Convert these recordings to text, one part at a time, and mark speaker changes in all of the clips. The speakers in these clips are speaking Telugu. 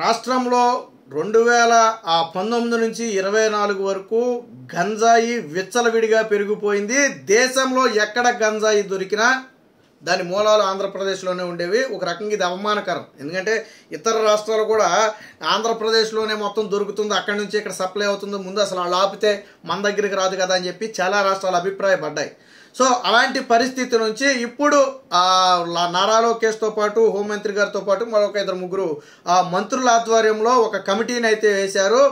Speaker 1: రాష్ట్రంలో 2019 నుంచి 24 వరకు గంజాయి విచ్చలవిడిగా పెరిగిపోయింది. దేశంలో ఎక్కడ గంజాయి దొరికినా దాని మూలాలు ఆంధ్రప్రదేశ్లోనే ఉండేవి. ఒక రకంగా ఇది అవమానకరం. ఎందుకంటే ఇతర రాష్ట్రాలు కూడా ఆంధ్రప్రదేశ్లోనే మొత్తం దొరుకుతుంది, అక్కడి నుంచి ఇక్కడ సప్లై అవుతుంది, ముందు అసలు వాళ్ళు ఆపితే మన దగ్గరికి రాదు కదా అని చెప్పి చాలా రాష్ట్రాలు అభిప్రాయపడ్డాయి. సో అలాంటి పరిస్థితి నుంచి ఇప్పుడు నారా లోకేష్తో పాటు హోంమంత్రి గారితో పాటు మరొక 2-3 మంత్రుల ఆధ్వర్యంలో ఒక కమిటీని అయితే వేశారు.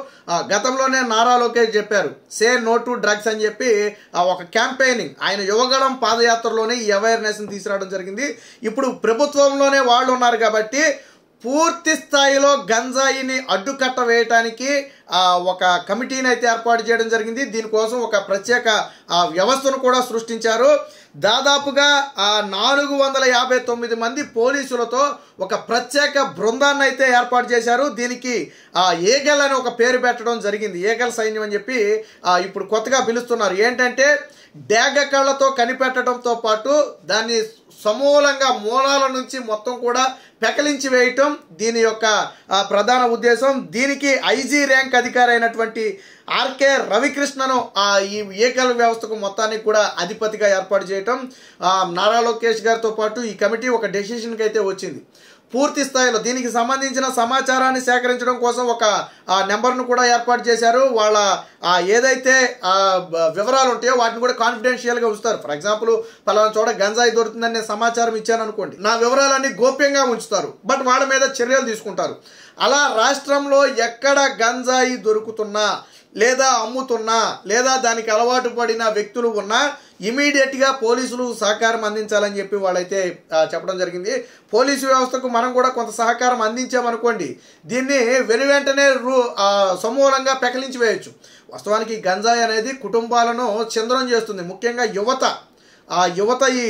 Speaker 1: గతంలోనే నారా లోకేష్ చెప్పారు సే నో టు డ్రగ్స్ అని చెప్పి ఒక క్యాంపెయినింగ్ ఆయన యువగళం పాదయాత్రలోనే ఈ అవేర్నెస్ని తీసుకురావడం జరిగింది. ఇప్పుడు ప్రభుత్వంలోనే వాళ్ళు ఉన్నారు కాబట్టి పూర్తి స్థాయిలో గంజాయిని అడ్డుకట్ట వేయటానికి ఒక కమిటీని అయితే ఏర్పాటు చేయడం జరిగింది. దీనికోసం ఒక ప్రత్యేక వ్యవస్థను కూడా సృష్టించారు. దాదాపుగా 459 మంది పోలీసులతో ఒక ప్రత్యేక బృందాన్ని అయితే ఏర్పాటు చేశారు. దీనికి ఏగల్ అని ఒక పేరు పెట్టడం జరిగింది. ఏగల్ సైన్యం అని చెప్పి ఇప్పుడు కొత్తగా పిలుస్తున్నారు. ఏంటంటే డేగ కళ్ళతో కనిపెట్టడంతో పాటు దాన్ని సమూలంగా మూలాల నుంచి మొత్తం కూడా పెకలించి వేయటం దీని యొక్క ప్రధాన ఉద్దేశం. దీనికి ఐజీ ర్యాంక్ అధికారి అయినటువంటి ఆర్కే రవికృష్ణను ఈ ఏకల్ వ్యవస్థకు మొత్తానికి కూడా అధిపతిగా ఏర్పాటు చేయటం నారా లోకేష్ గారితో పాటు ఈ కమిటీ ఒక డెసిషన్కి అయితే వచ్చింది. పూర్తి స్థాయిలో దీనికి సంబంధించిన సమాచారాన్ని సేకరించడం కోసం ఒక నెంబర్ను కూడా ఏర్పాటు చేశారు. వాళ్ళ ఏదైతే వివరాలు ఉంటాయో వాటిని కూడా కాన్ఫిడెన్షియల్గా ఉంచుతారు. ఫర్ ఎగ్జాంపుల్ పలానా చోట గంజాయి దొరుకుతుందనే సమాచారం ఇచ్చాను అనుకోండి, నా వివరాలన్నీ గోప్యంగా ఉంచుతారు, బట్ వాళ్ళ మీద చర్యలు తీసుకుంటారు. అలా రాష్ట్రంలో ఎక్కడ గంజాయి దొరుకుతున్నా లేదా అమ్ముతున్నా లేదా దానికి అలవాటు పడిన వ్యక్తులు ఉన్నా ఇమీడియట్గా పోలీసులు సహకారం అందించాలని చెప్పి వాళ్ళైతే చెప్పడం జరిగింది. పోలీసు వ్యవస్థకు మనం కూడా కొంత సహకారం అందించామనుకోండి, దీన్ని వెనువెంటనే సమూలంగా పెకలించి వేయచ్చు. వాస్తవానికి గంజాయి అనేది కుటుంబాలను ఛిద్రం చేస్తుంది. ముఖ్యంగా యువత ఈ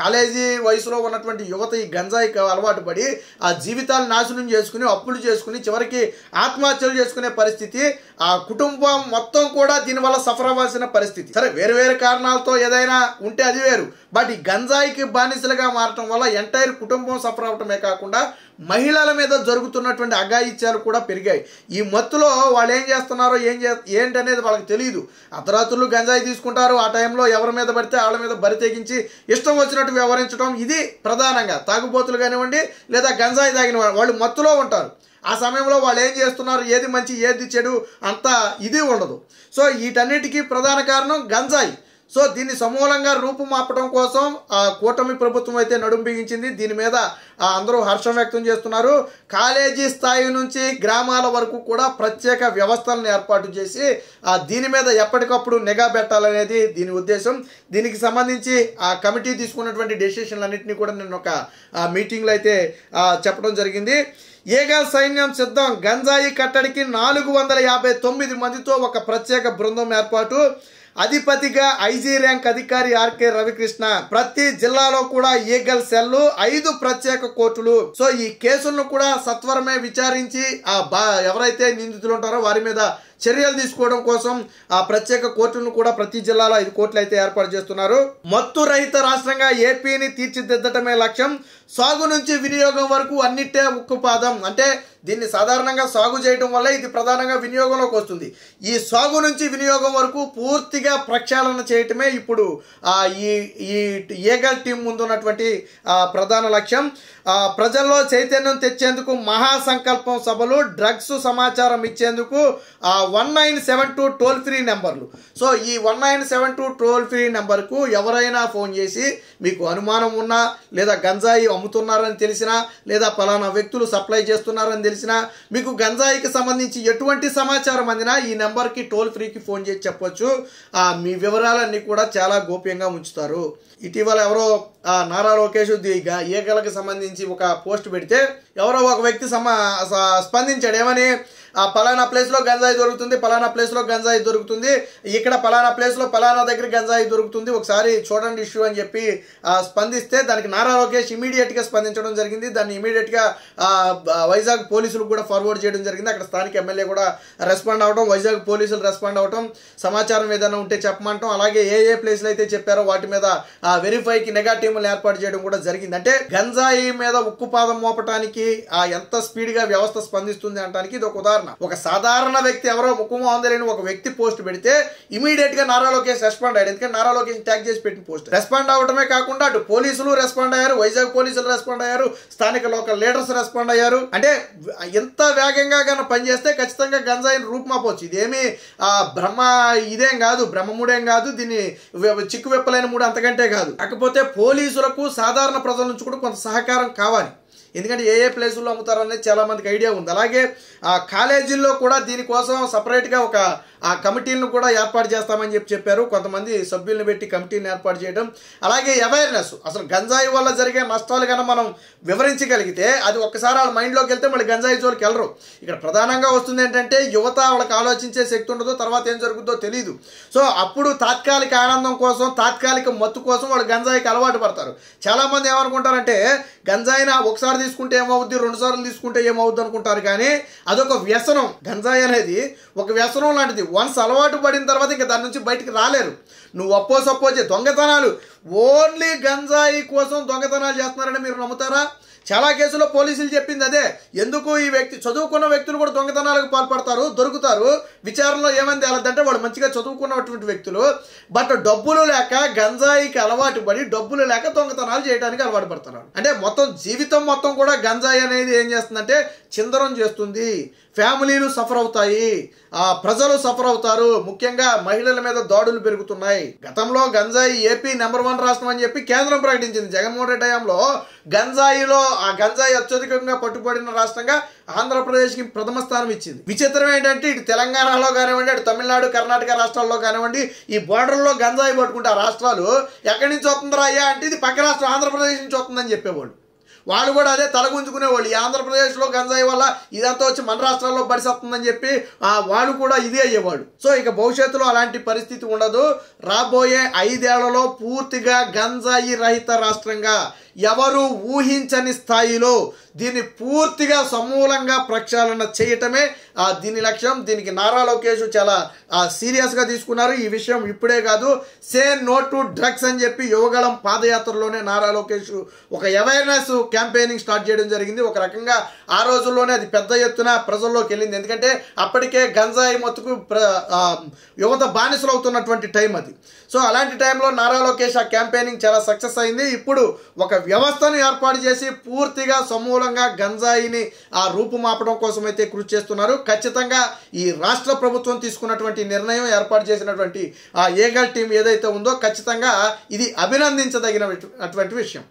Speaker 1: కాలేజీ వయసులో ఉన్నటువంటి యువత ఈ గంజాయికి అలవాటు పడి ఆ జీవితాలు నాశనం చేసుకుని అప్పులు చేసుకుని చివరికి ఆత్మహత్యలు చేసుకునే పరిస్థితి, ఆ కుటుంబం మొత్తం కూడా దీనివల్ల సఫర్ అవ్వాల్సిన పరిస్థితి. సరే వేరు వేరు కారణాలతో ఏదైనా ఉంటే అది వేరు, బట్ ఈ గంజాయికి బానిసలుగా మారటం వల్ల ఎంటైర్ కుటుంబం సఫర్ అవటమే కాకుండా మహిళల మీద జరుగుతున్నటువంటి అఘాయిత్యాలు కూడా పెరిగాయి. ఈ మత్తులో వాళ్ళు ఏం చేస్తున్నారో ఏంటనేది వాళ్ళకి తెలియదు. అర్ధరాత్రులు గంజాయి తీసుకుంటారు, ఆ టైంలో ఎవరి మీద పడితే వాళ్ళ మీద బరి తెగించి ఇష్టం వచ్చినట్టు వ్యవహరించడం, ఇది ప్రధానంగా తాగుబోతులు కానివ్వండి లేదా గంజాయి తాగిన వాళ్ళు మత్తులో ఉంటారు. ఆ సమయంలో వాళ్ళు ఏం చేస్తున్నారు, ఏది మంచి ఏది చెడు అంతా ఇది ఉండదు. సో వీటన్నిటికీ ప్రధాన కారణం గంజాయి. సో దీన్ని సమూలంగా రూపుమాపడం కోసం కూటమి ప్రభుత్వం అయితే నడుం బిగించింది. దీని మీద అందరూ హర్షం వ్యక్తం చేస్తున్నారు. కాలేజీ స్థాయి నుంచి గ్రామాల వరకు కూడా ప్రత్యేక వ్యవస్థలను ఏర్పాటు చేసి దీని మీద ఎప్పటికప్పుడు నిఘా పెట్టాలనేది దీని ఉద్దేశం. దీనికి సంబంధించి ఆ కమిటీ తీసుకున్నటువంటి డెసిషన్లన్నింటినీ కూడా నేను ఒక మీటింగ్లో అయితే చెప్పడం జరిగింది. ఏగల్ సైన్యం సిద్ధం, గంజాయి కట్టడికి 459 మందితో ఒక ప్రత్యేక బృందం ఏర్పాటు. అధిపతిగా ఐజీ ర్యాంక్ అధికారి ఆర్కే రవికృష్ణ. ప్రతి జిల్లాలో కూడా ఏగల్ సెల్లు, 5 ప్రత్యేక కోర్టులు. సో ఈ కేసులను కూడా సత్వరమే విచారించి ఎవరైతే నిందితులు ఉంటారో వారి మీద చర్యలు తీసుకోవడం కోసం ఆ ప్రత్యేక కోర్టులను కూడా ప్రతి జిల్లాలో 5 కోర్టులు అయితే ఏర్పాటు చేస్తున్నారు. మత్తు రహిత రాష్ట్రంగా ఏపీని తీర్చిదిద్దటమే లక్ష్యం. సాగు నుంచి వినియోగం వరకు అన్నిటే ఉక్కుపాదం. అంటే దీన్ని సాధారణంగా సాగు చేయడం వల్ల ఇది ప్రధానంగా వినియోగంలోకి వస్తుంది. ఈ సాగు నుంచి వినియోగం వరకు పూర్తిగా ప్రక్షాళన చేయటమే ఇప్పుడు ఈ ఏగల్ టీం ముందున్నటువంటి ప్రధాన లక్ష్యం. ప్రజల్లో చైతన్యం తెచ్చేందుకు మహాసంకల్పం సభలు, డ్రగ్స్ సమాచారం ఇచ్చేందుకు 1972 టోల్ ఫ్రీ నెంబర్లు. సో ఈ 1972 టోల్ ఫ్రీ నెంబర్కు ఎవరైనా ఫోన్ చేసి మీకు అనుమానం ఉన్నా లేదా గంజాయి అమ్ముతున్నారని తెలిసినా లేదా పలానా వ్యక్తులు సప్లై చేస్తున్నారని తెలిసినా మీకు గంజాయికి సంబంధించి ఎటువంటి సమాచారం అందినా ఈ నెంబర్కి టోల్ ఫ్రీకి ఫోన్ చేసి చెప్పొచ్చు. మీ వివరాలన్నీ కూడా చాలా గోప్యంగా ఉంచుతారు. ఇటీవల ఎవరో నారా లోకేష్ ఏగలకు సంబంధించి ఒక పోస్ట్ పెడితే ఎవరో ఒక వ్యక్తి స్పందించాడు. ఏమని, ఆ పలానా ప్లేస్లో గంజాయి దొరుకుతుంది, పలానా ప్లేస్లో గంజాయి దొరుకుతుంది, ఇక్కడ పలానా ప్లేస్లో పలానా దగ్గర గంజాయి దొరుకుతుంది, ఒకసారి చూడండి ఇష్యూ అని చెప్పి స్పందిస్తే దానికి నారా లోకేష్ ఇమీడియట్గా స్పందించడం జరిగింది. దాన్ని ఇమీడియట్గా వైజాగ్ పోలీసులు కూడా ఫార్వర్డ్ చేయడం జరిగింది. అక్కడ స్థానిక ఎమ్మెల్యే కూడా రెస్పాండ్ అవడం, వైజాగ్ పోలీసులు రెస్పాండ్ అవడం, సమాచారం ఏదైనా ఉంటే చెప్పమంటాం, అలాగే ఏ ప్లేస్లు అయితే చెప్పారో వాటి మీద వెరిఫైకి నెగా టీములు ఏర్పాటు చేయడం కూడా జరిగింది. అంటే గంజాయి మీద ఉక్కుపాదం మోపటానికి ఎంత స్పీడ్ గా వ్యవస్థ స్పందిస్తుంది అనడానికి ఇది ఒక ఉదాహరణ. ఒక సాధారణ వ్యక్తి ఎవరో ముక్కుమోహన్ లేని ఒక వ్యక్తి పోస్ట్ పెడితే ఇమీడియట్ గా నారా లోకేష్ రెస్పాండ్ అయ్యాడు. ఎందుకంటే నారా లోకేష్ ట్యాగ్ చేసి పెట్టిన పోస్ట్ రెస్పాండ్ అవడమే కాకుండా అటు పోలీసులు రెస్పాండ్ అయ్యారు, వైజాగ్ పోలీసులు రెస్పాండ్ అయ్యారు, స్థానిక లోకల్ లీడర్స్ రెస్పాండ్ అయ్యారు. అంటే ఎంత వేగంగా కన్నా పనిచేస్తే ఖచ్చితంగా గంజాయిని రూపుమాపవచ్చు. ఇదేమి ఇదేం కాదు, బ్రహ్మముడేం కాదు, దీన్ని చిక్కు విప్పలేని మూడు అంతకంటే కాదు. కాకపోతే పోలీసులకు సాధారణ ప్రజల నుంచి కూడా కొంత సహకారం కావాలి. ఎందుకంటే ఏ ప్లేసుల్లో అమ్ముతారనేది చాలా మందికి ఐడియా ఉంది. అలాగే కాలేజీల్లో కూడా దీనికోసం సపరేట్గా ఒక కమిటీలను కూడా ఏర్పాటు చేస్తామని చెప్పారు. కొంతమంది సభ్యులను పెట్టి కమిటీని ఏర్పాటు చేయడం, అలాగే అవేర్నెస్, అసలు గంజాయి వల్ల జరిగే నష్టాలు కన్నా మనం వివరించగలిగితే అది ఒక్కసారి వాళ్ళ మైండ్లోకి వెళ్తే మళ్ళీ గంజాయి జోలికి వెళ్ళరు. ఇక్కడ ప్రధానంగా వస్తుంది ఏంటంటే యువత వాళ్ళకి ఆలోచించే శక్తి ఉండదు, తర్వాత ఏం జరుగుతుందో తెలియదు. సో అప్పుడు తాత్కాలిక ఆనందం కోసం, తాత్కాలిక మత్తు కోసం వాళ్ళు గంజాయికి అలవాటు పడతారు. చాలామంది ఏమనుకుంటారంటే గంజాయిని ఒకసారి తీసుకుంటే ఏమవుద్ది, 2 సార్లు తీసుకుంటే ఏమవుద్ది అనుకుంటారు. కానీ అదొక వ్యసనం. గంజాయి అనేది ఒక వ్యసనం లాంటిది. వన్స్ అలవాటు పడిన తర్వాత ఇంకా దాని నుంచి బయటికి రాలేరు. నువ్వు సపోజ్ దొంగతనాలు, ఓన్లీ గంజాయి కోసం దొంగతనాలు చేస్తున్నారని మీరు నమ్ముతారా? చాలా కేసుల్లో పోలీసులు చెప్పింది అదే. ఎందుకు ఈ వ్యక్తి, చదువుకున్న వ్యక్తులు కూడా దొంగతనాలకు పాల్పడతారు, దొరుకుతారు. విచారణలో ఏమని తేలదంటే వాళ్ళు మంచిగా చదువుకున్నటువంటి వ్యక్తులు, బట్ డబ్బులు లేక గంజాయికి అలవాటు పడి డబ్బులు లేక దొంగతనాలు చేయడానికి అలవాటు పడుతున్నారు. అంటే మొత్తం జీవితం మొత్తం కూడా గంజాయి అనేది ఏం చేస్తుందంటే చిందరం చేస్తుంది. ఫ్యామిలీలు సఫర్ అవుతాయి, ప్రజలు సఫర్ అవుతారు. ముఖ్యంగా మహిళల మీద దాడులు పెరుగుతున్నాయి. గతంలో గంజాయి ఏపీ నెంబర్ 1 రాష్ట్రం అని చెప్పి కేంద్రం ప్రకటించింది. జగన్మోహన్ రెడ్డి హయాంలో గంజాయి అత్యధికంగా పట్టుబడిన రాష్ట్రంగా ఆంధ్రప్రదేశ్కి ప్రథమ స్థానం ఇచ్చింది. విచిత్రం ఏంటంటే ఇటు తెలంగాణలో కానివ్వండి, అటు తమిళనాడు, కర్ణాటక రాష్ట్రాల్లో కానివ్వండి, ఈ బోర్డర్లో గంజాయి పట్టుకుంటే ఆ రాష్ట్రాలు ఎక్కడి నుంచి వస్తుందిరా అయ్యా అంటే ఇది పక్క రాష్ట్రం ఆంధ్రప్రదేశ్ నుంచి వస్తుందని చెప్పేవాళ్ళు. వాళ్ళు కూడా అదే తలగుంజుకునేవాళ్ళు. ఈ ఆంధ్రప్రదేశ్లో గంజాయి వల్ల ఇదంతా వచ్చి మన రాష్ట్రాల్లో బడిసొస్తుందని చెప్పి వాళ్ళు కూడా ఇదే అయ్యేవాళ్ళు. సో ఇక భవిష్యత్తులో అలాంటి పరిస్థితి ఉండదు. రాబోయే 5 ఏళ్లలో పూర్తిగా గంజాయి రహిత రాష్ట్రంగా, ఎవరు ఊహించని స్థాయిలో దీన్ని పూర్తిగా సమూలంగా ప్రక్షాళన చేయటమే దీని లక్ష్యం. దీనికి నారా లోకేష్ చాలా సీరియస్గా తీసుకున్నారు. ఈ విషయం ఇప్పుడే కాదు, సే నో టు డ్రగ్స్ అని చెప్పి యువగళం పాదయాత్రలోనే నారా లోకేష్ ఒక అవేర్నెస్ క్యాంపెయినింగ్ స్టార్ట్ చేయడం జరిగింది. ఒక రకంగా ఆ రోజుల్లోనే అది పెద్ద ఎత్తున ప్రజల్లోకి వెళ్ళింది. ఎందుకంటే అప్పటికే గంజాయి మత్తుకు యువత బానిసలు అవుతున్నటువంటి టైం అది. సో అలాంటి టైంలో నారా లోకేష్ ఆ క్యాంపెయినింగ్ చాలా సక్సెస్ అయింది. ఇప్పుడు ఒక వ్యవస్థను ఏర్పాటు చేసి పూర్తిగా సమూలంగా గంజాయిని రూపుమాపడం కోసం అయితే కృషి చేస్తున్నారు. ఖచ్చితంగా ఈ రాష్ట్ర ప్రభుత్వం తీసుకున్నటువంటి నిర్ణయం, ఏర్పాటు చేసినటువంటి ఏగల్ టీం ఏదైతే ఉందో ఖచ్చితంగా ఇది అభినందించదగినటువంటి విషయం.